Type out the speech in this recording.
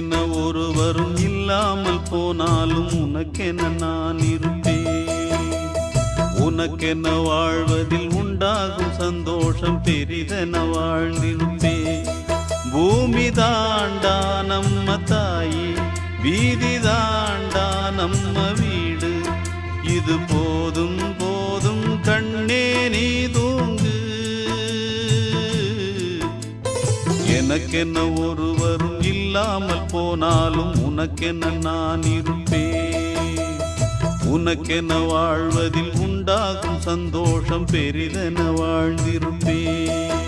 என்ன ஒருவரும் இல்லாமல் போனாலும் உனக்கென நான் இருப்பேன். உனக்கென வாழ்வதில் உண்டாகும் சந்தோஷம் பெரிதென வாழ்ந்திருப்பேன். பூமி தாண்டா நம்ம தாயி, வீதி தாண்டா நம்ம வீடு. இது போதும் போதும் கண்ணே நீ தூங்கு. எனக்கென்ன ஒருவரும் இல்லாமல் போனாலும் உனக்கென்ன நான் இருப்பேன். உனக்கென்ன வாழ்வதில் உண்டாகும் சந்தோஷம் பெரிதென வாழ்ந்திருப்பேன்.